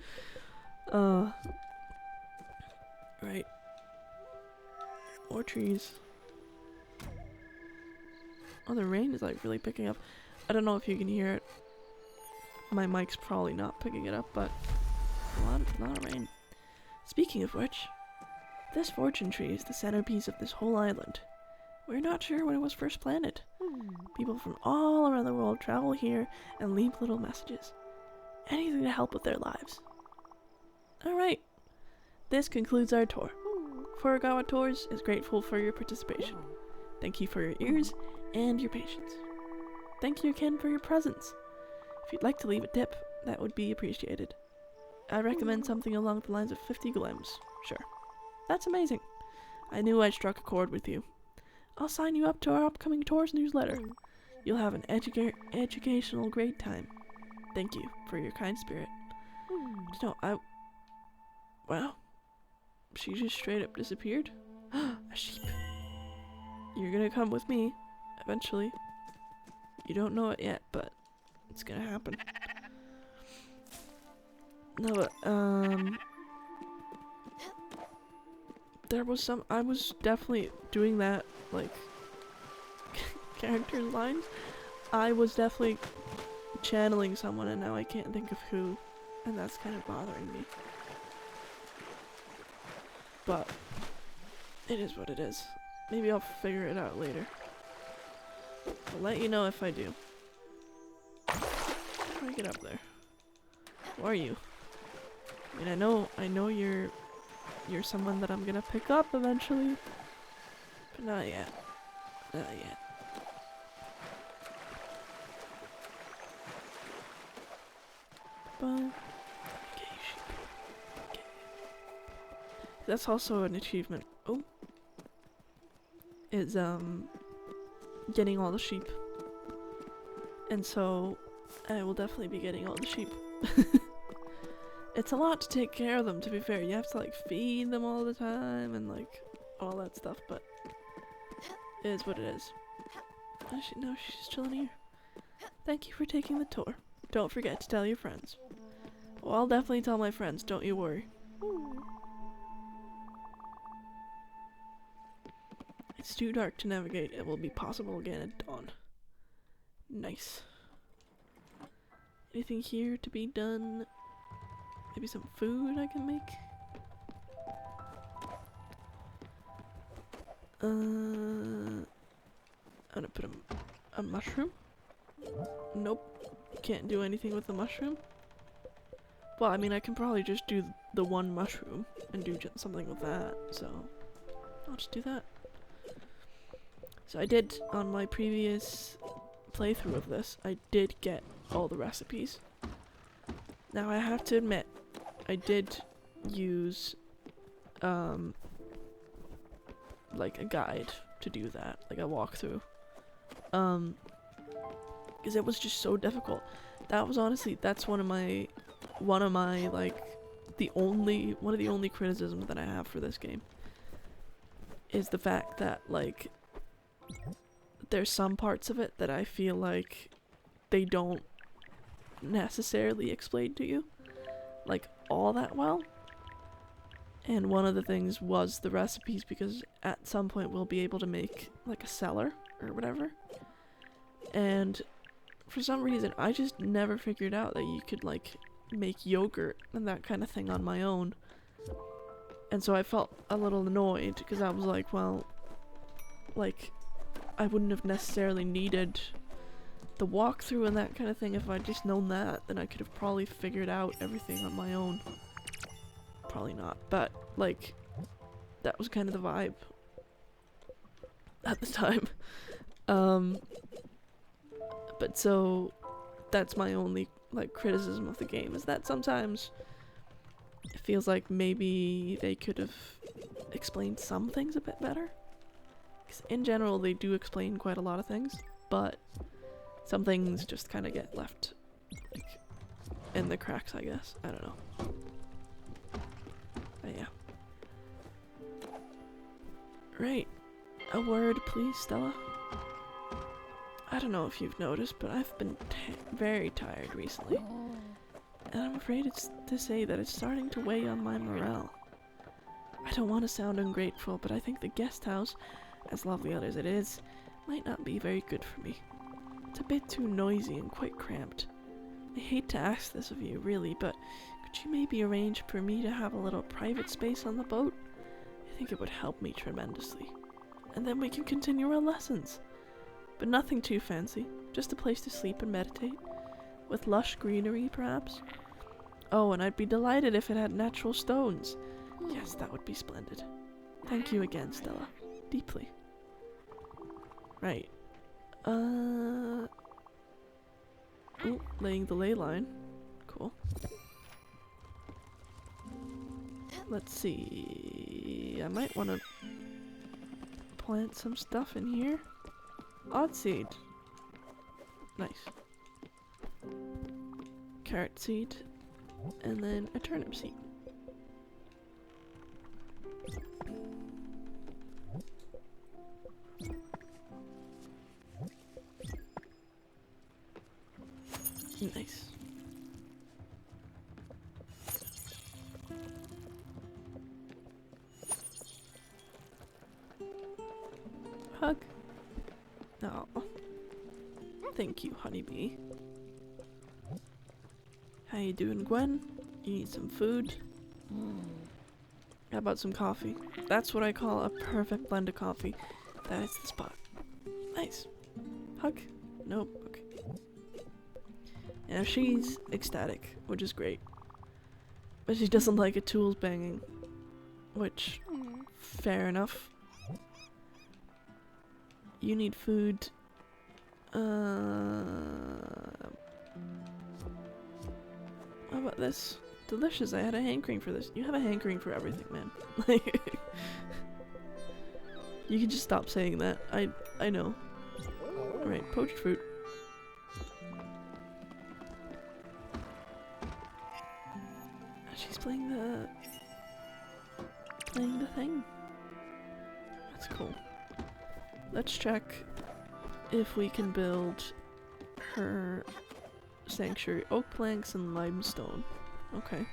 Right. More trees. Oh, the rain is like really picking up. I don't know if you can hear it. My mic's probably not picking it up, but a lot of rain. Speaking of which, this fortune tree is the centerpiece of this whole island. We're not sure when it was first planted. People from all around the world travel here and leave little messages. Anything to help with their lives. Alright, this concludes our tour. Furukawa Tours is grateful for your participation. Thank you for your ears and your patience. Thank you again for your presence. If you'd like to leave a tip, that would be appreciated. I recommend something along the lines of 50 glims. Sure. That's amazing. I knew I'd struck a chord with you. I'll sign you up to our upcoming tours newsletter. You'll have an educational great time. Thank you for your kind spirit. Wow. She just straight up disappeared? A sheep. You're gonna come with me, eventually. You don't know it yet, but it's gonna happen. No, but, I was definitely doing that, like, character lines. I was definitely channeling someone and now I can't think of who, and that's kind of bothering me. But, it is what it is. Maybe I'll figure it out later. I'll let you know if I do. How do I get up there? Who are you? I mean, I know you're someone that I'm gonna pick up eventually, but not yet. Not yet. But okay, sheep. Okay. That's also an achievement. Oh, is getting all the sheep, and so I will definitely be getting all the sheep. It's a lot to take care of them, to be fair. You have to like feed them all the time and like all that stuff, but it is what it is. No, she's chilling here. Thank you for taking the tour. Don't forget to tell your friends. Well, I'll definitely tell my friends, don't you worry. It's too dark to navigate. It will be possible again at dawn. Nice. Anything here to be done? Maybe some food I can make? I'm gonna put a mushroom. Nope. Can't do anything with the mushroom. Well, I mean, I can probably just do the one mushroom and do something with that, so I'll just do that. So I did, on my previous playthrough of this, I did get all the recipes. Now I have to admit, I did use, like a guide to do that, like a walkthrough. Because it was just so difficult. That was honestly, that's one of my like, one of the only criticisms that I have for this game. Is the fact that, like, there's some parts of it that I feel like they don't necessarily explain to you, like, all that well. And one of the things was the recipes, because at some point we'll be able to make, like, a cellar or whatever. And for some reason, I just never figured out that you could, like, make yogurt and that kind of thing on my own. And so I felt a little annoyed because I was like, well, like, I wouldn't have necessarily needed the walkthrough and that kind of thing. If I'd just known that, then I could have probably figured out everything on my own. Probably not, but like, that was kind of the vibe at the time. But so that's my only like criticism of the game, is that sometimes it feels like maybe they could have explained some things a bit better. 'Cause in general they do explain quite a lot of things, but some things just kind of get left like in the cracks, I guess. I don't know. But yeah. Right. A word, please, Stella. I don't know if you've noticed, but I've been very tired recently. And I'm afraid it's to say that it's starting to weigh on my morale. I don't want to sound ungrateful, but I think the guest house, as lovely as it is, might not be very good for me. It's a bit too noisy and quite cramped. I hate to ask this of you, really, but could you maybe arrange for me to have a little private space on the boat? I think it would help me tremendously. And then we can continue our lessons. But nothing too fancy, just a place to sleep and meditate. With lush greenery, perhaps? Oh, and I'd be delighted if it had natural stones. Yes, that would be splendid. Thank you again, Stella. Deeply. Right. Ooh, laying the ley line. Cool. Let's see. I might want to plant some stuff in here. Odd seed. Nice. Carrot seed. And then a turnip seed. Nice. Hug. Oh. Thank you, honeybee. How you doing, Gwen? You need some food? How about some coffee? That's what I call a perfect blend of coffee. That is the spot. Nice. Hug? Nope. Okay. Yeah, she's ecstatic, which is great. But she doesn't like a tools banging. Which, fair enough. You need food. How about this? Delicious. I had a hankering for this. You have a hankering for everything, man. Like, you can just stop saying that. I know. Alright, poached fruit. She's playing the thing. That's cool. Let's check if we can build her sanctuary. Oak planks and limestone. Okay.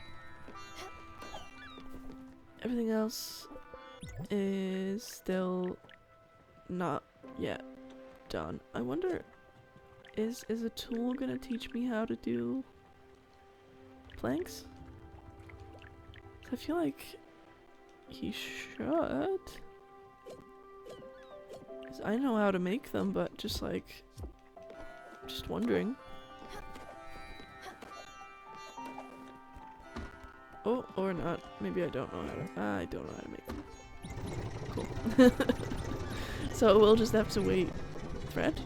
Everything else is still not yet done. I wonder, is a tool gonna teach me how to do planks? I feel like he should. 'Cause I know how to make them, but just like, just wondering. Oh, or not. Maybe I don't know how to. I don't know how to make them. Cool. So we'll just have to wait. Thread?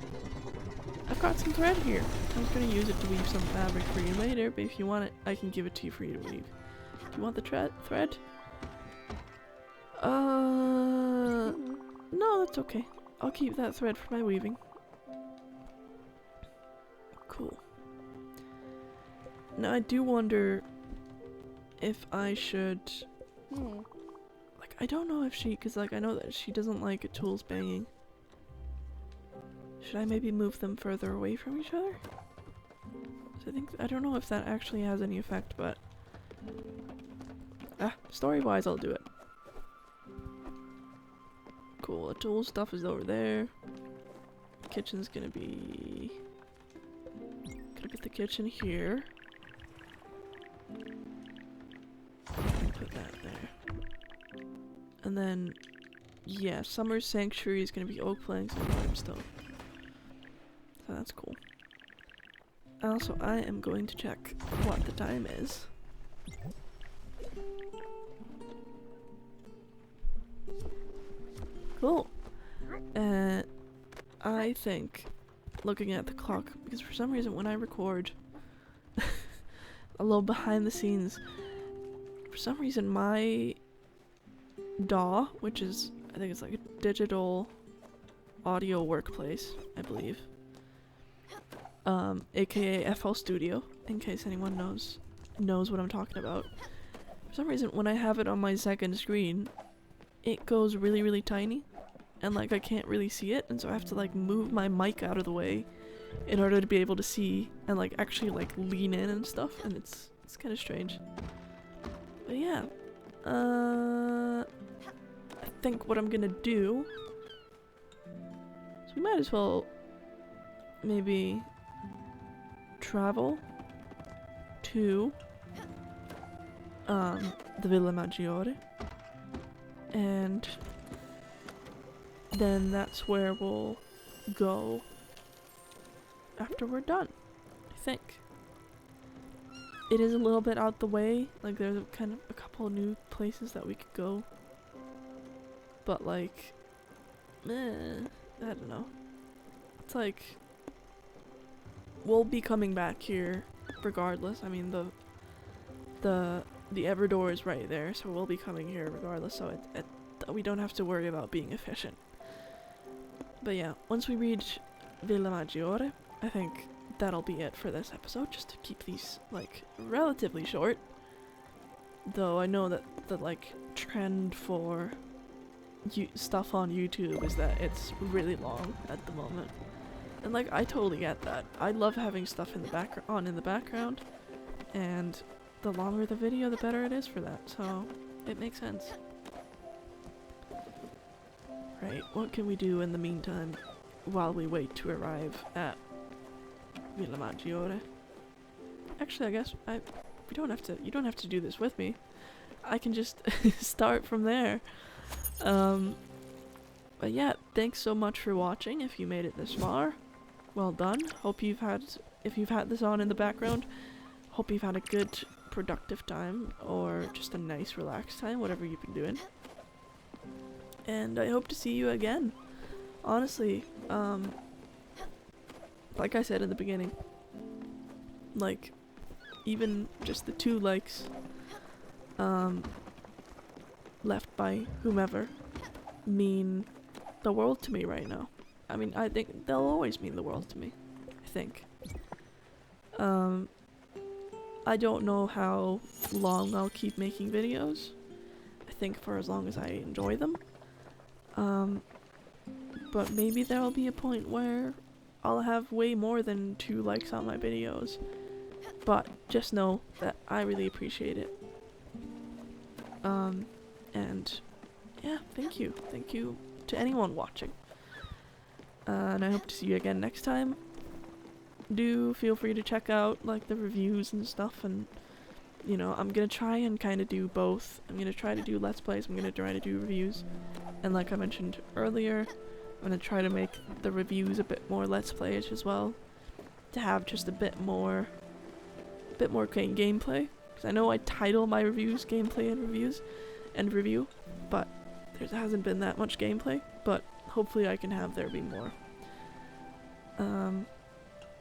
I've got some thread here. I was gonna use it to weave some fabric for you later, but if you want it, I can give it to you for you to weave. Do you want the thread? No, that's okay. I'll keep that thread for my weaving. Cool. Now I do wonder if I should, like, I don't know if she, cause like I know that she doesn't like a tools banging. Should I maybe move them further away from each other? So I don't know if that actually has any effect, but story-wise I'll do it. Cool, the tool stuff is over there. Kitchen's gonna be... Gotta get the kitchen here. Put that there. And then, yeah, Summer Sanctuary is gonna be oak planks and limestone. So that's cool. Also, I am going to check what the time is. Cool. I think, looking at the clock, because for some reason when I record, a little behind the scenes, for some reason my DAW, which is, I think it's like a digital audio workplace, I believe, aka FL Studio, in case anyone knows what I'm talking about. For some reason, when I have it on my second screen, it goes really, really tiny, and like I can't really see it, and so I have to like move my mic out of the way in order to be able to see and like actually like lean in and stuff, and it's kind of strange. But yeah, I think what I'm gonna do, so we might as well maybe travel to the Villa Maggiore, and then that's where we'll go after we're done, I think. It is a little bit out the way, like there's kind of a couple of new places that we could go, but like, I don't know. It's like, we'll be coming back here regardless. I mean, the Everdor is right there, so we'll be coming here regardless, so we don't have to worry about being efficient. But yeah, once we reach Villa Maggiore, I think that'll be it for this episode, just to keep these, like, relatively short. Though I know that the, like, trend for stuff on YouTube is that it's really long at the moment. And, like, I totally get that. I love having stuff in the background, and the longer the video, the better it is for that, so it makes sense. Right, what can we do in the meantime while we wait to arrive at Villa Maggiore? Actually, I guess you don't have to do this with me. I can just start from there. But yeah, thanks so much for watching. If you made it this far, well done. If you've had this on in the background, hope you've had a good productive time, or just a nice relaxed time, whatever you've been doing. And I hope to see you again. Honestly, like I said in the beginning, like, even just the 2 likes left by whomever mean the world to me right now. I mean, I think they'll always mean the world to me, I think. I don't know how long I'll keep making videos. I think for as long as I enjoy them. But maybe there'll be a point where I'll have way more than 2 likes on my videos. But just know that I really appreciate it. And yeah, thank you. Thank you to anyone watching. And I hope to see you again next time. Do feel free to check out like the reviews and stuff, and you know, I'm gonna try and kind of do both. I'm gonna try to do Let's Plays, I'm gonna try to do reviews, and like I mentioned earlier, I'm gonna try to make the reviews a bit more Let's Play-ish as well, to have just a bit more gameplay, because I know I title my reviews Gameplay and Reviews and Review, but there hasn't been that much gameplay, but hopefully I can have there be more.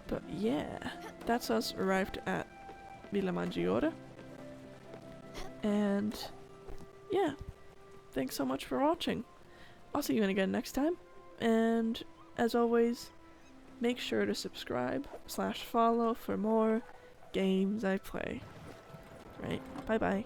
But yeah, that's us arrived at Villa Maggiore. And yeah, thanks so much for watching. I'll see you again next time. And as always, make sure to subscribe/follow for more games I play. Right, bye bye.